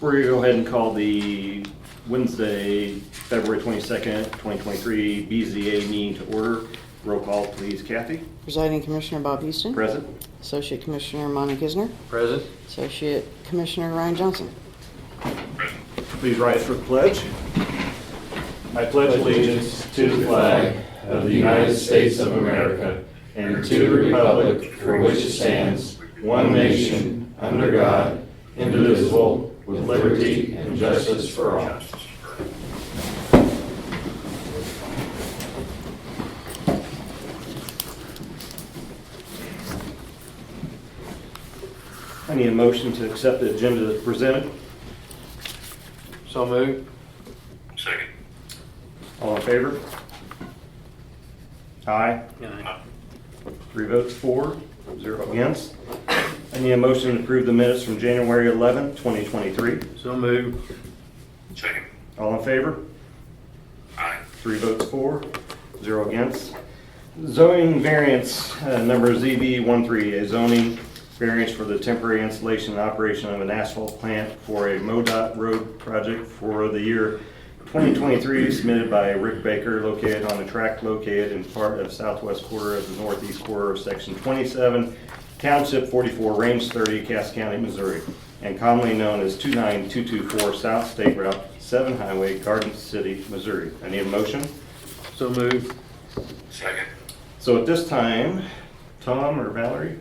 We're going to go ahead and call the Wednesday, February 22nd, 2023 BZA meeting to order. Roll call, please. Kathy? Presiding Commissioner Bob Houston. Present. Associate Commissioner Monty Kisner. Present. Associate Commissioner Ryan Johnson. Please rise for the pledge. I pledge allegiance to the flag of the United States of America and to the republic for which it stands, one nation, under God, indivisible, with liberty and justice for all. I need a motion to accept the agenda as presented. So moved. Second. All in favor? Aye. Aye. 3 votes for, 0 against. I need a motion to approve the minutes from January 11, 2023. So moved. Second. All in favor? Aye. 3 votes for, 0 against. Zoning variance number ZB13, a zoning variance for the temporary installation and operation of an asphalt plant for a MoDOT road project for the year 2023, submitted by Rick Baker, located on a tract located in part of southwest quarter of the northeast quarter of section 27, township 44, range 30, Cass County, Missouri, and commonly known as 29224 South State Route 7 Highway, Garden City, Missouri. I need a motion. So moved. Second. So at this time, Tom or Valerie?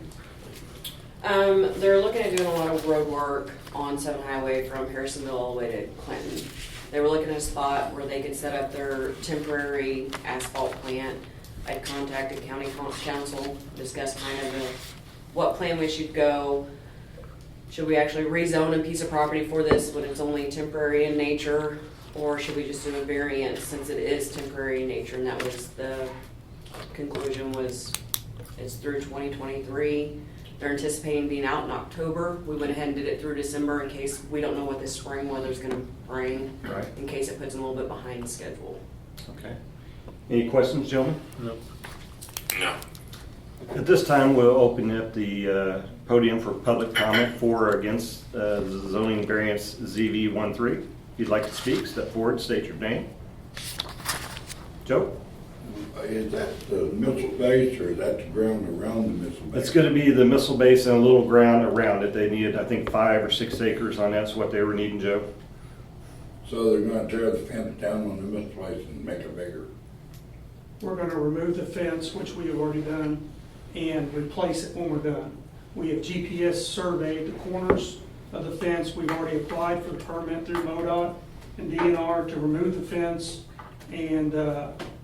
They're looking at doing a lot of road work on 7 Highway from Harrisonville all the way to Clinton. They were looking at a spot where they could set up their temporary asphalt plant. I'd contacted county council, discussed kind of what plan we should go. Should we actually rezone a piece of property for this when it's only temporary in nature? Or should we just do a variance since it is temporary in nature? And that was the conclusion, was it's through 2023. They're anticipating being out in October. We went ahead and did it through December in case we don't know what this spring weather's gonna bring. Right. In case it puts them a little bit behind schedule. Okay. Any questions, gentlemen? Nope. No. At this time, we'll open up the podium for public comment for or against the zoning variance ZV13. If you'd like to speak, step forward, state your name. Joe? Is that the missile base or is that the ground around the missile base? It's going to be the missile base and a little ground around it. They needed, I think, 5 or 6 acres on that's what they were needing, Joe. So they're gonna tear the fence down on the missile base and make it bigger? We're gonna remove the fence, which we have already done, and replace it when we're done. We have GPS surveyed the corners of the fence. We've already applied for the permit through MoDOT and DNR to remove the fence, and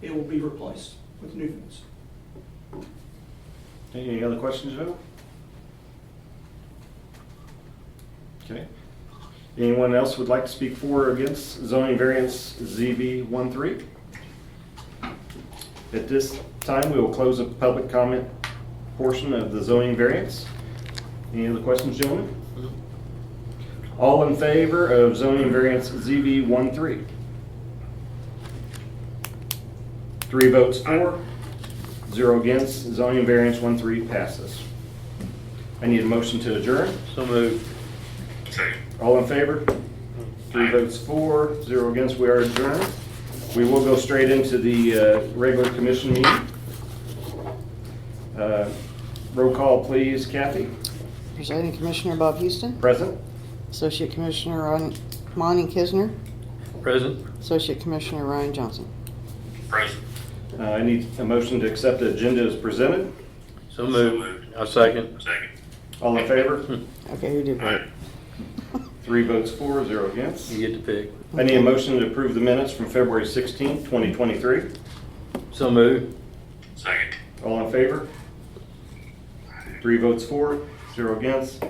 it will be replaced with new fence. Any other questions, Joe? Okay. Anyone else would like to speak for or against zoning variance ZV13? At this time, we will close the public comment portion of the zoning variance. Any other questions, gentlemen? All in favor of zoning variance ZV13? 3 votes for, 0 against. Zoning variance 13 passes. I need a motion to adjourn. So moved. Second. All in favor? 3 votes for, 0 against. We are adjourned. We will go straight into the regular commission meeting. Roll call, please. Kathy? Presiding Commissioner Bob Houston. Present. Associate Commissioner Monty Kisner. Present. Associate Commissioner Ryan Johnson. Present. I need a motion to accept the agenda as presented. So moved. I'll second. Second. All in favor? Okay, who did vote? Aye. 3 votes for, 0 against. You get to pick. I need a motion to approve the minutes from February 16th, 2023. So moved. Second. All in favor? 3 votes for, 0 against.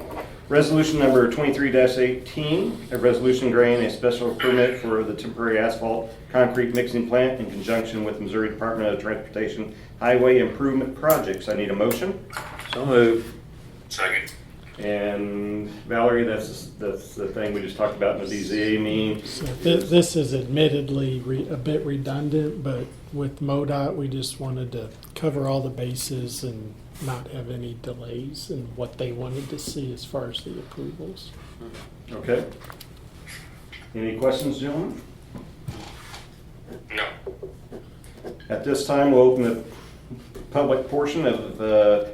Resolution number 23-18, a resolution granting a special permit for the temporary asphalt concrete mixing plant in conjunction with Missouri Department of Transportation Highway Improvement Projects. I need a motion. So moved. Second. And Valerie, that's the thing we just talked about in the BZA meeting. So this is admittedly a bit redundant, but with MoDOT, we just wanted to cover all the bases and not have any delays in what they wanted to see as far as the approvals. Okay. Any questions, gentlemen? No. At this time, we'll open the public portion of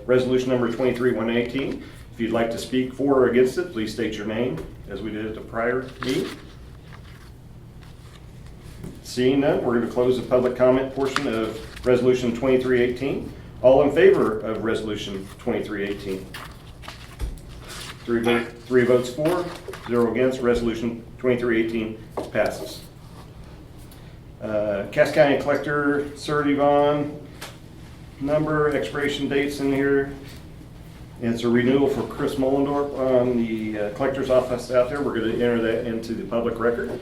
resolution number 23-118. If you'd like to speak for or against it, please state your name, as we did at the prior meeting. Seeing none, we're going to close the public comment portion of resolution 2318. All in favor of resolution 2318? Three votes for, 0 against. Resolution 2318 passes. Cass County Collector Surety Bond number, expiration dates in here. It's a renewal for Chris Mullendorf on the collector's office out there. We're going to enter that into the public record. Do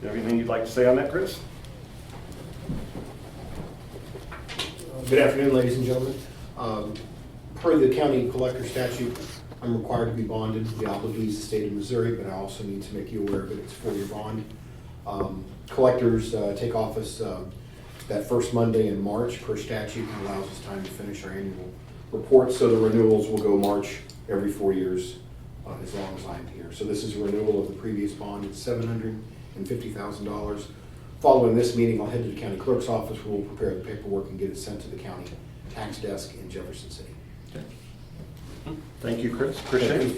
you have anything you'd like to say on that, Chris? Good afternoon, ladies and gentlemen. Per the county collector statute, I'm required to be bonded. The obligee is the state of Missouri, but I also need to make you aware that it's a 4-year bond. Collectors take office that first Monday in March per statute, and allows us time to finish our annual report. So the renewals will go March every 4 years, as long as I'm here. So this is a renewal of the previous bond. It's $750,000. Following this meeting, I'll head to the county clerk's office, where we'll prepare the paperwork and get it sent to the county tax desk in Jefferson City. Thank you, Chris. Appreciate it.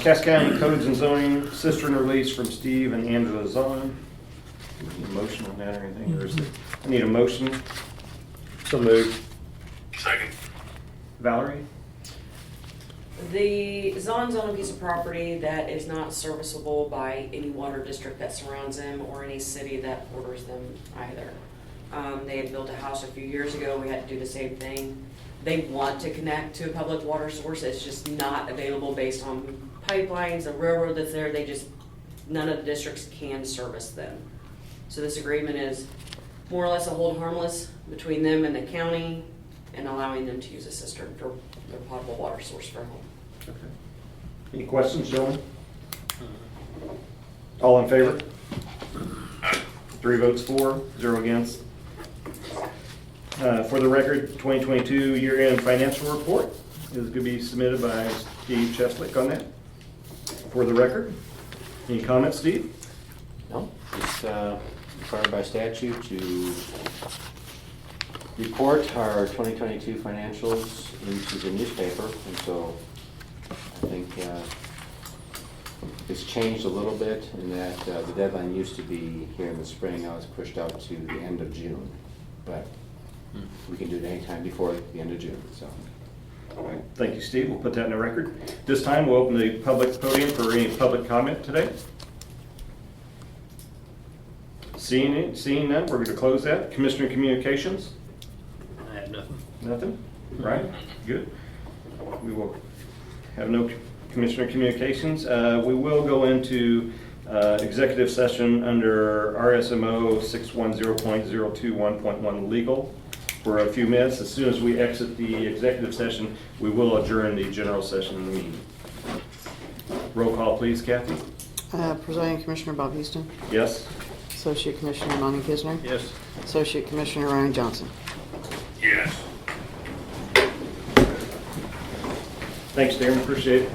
Cass County Codes and Zoning cistern release from Steve and Angela Zahn. Need a motion on that or anything? Or is it, I need a motion. So moved. Second. Valerie? The Zon's on a piece of property that is not serviceable by any water district that surrounds them or any city that borders them either. They had built a house a few years ago. We had to do the same thing. They want to connect to a public water source. It's just not available based on pipelines, the railroad that's there. None of the districts can service them. So this agreement is more or less a hold harmless between them and the county, and allowing them to use a cistern for their potable water source for home. Okay. Any questions, gentlemen? All in favor? 3 votes for, 0 against. For the record, 2022 year-end financial report is going to be submitted by Steve Cheslick on that. For the record, any comments, Steve? No, it's required by statute to report our 2022 financials into the newspaper, and so I think it's changed a little bit in that the deadline used to be here in the spring. Now it's pushed out to the end of June, but we can do it anytime before the end of June. So. All right. Thank you, Steve. We'll put that in the record. This time, we'll open the public podium for any public comment today. Seeing none, we're going to close that. Commissioner Communications? I have nothing. Nothing? Right? Good. We will have no Commissioner Communications. We will go into executive session under RSMO 610.021.1 legal for a few minutes. As soon as we exit the executive session, we will adjourn the general session of the meeting. Roll call, please, Kathy. Presiding Commissioner Bob Houston, Yes? Associate Commissioner Monty Kisner, Yes. Associate Commissioner Ryan Johnson. Yes. Thanks, Darren. Appreciate it.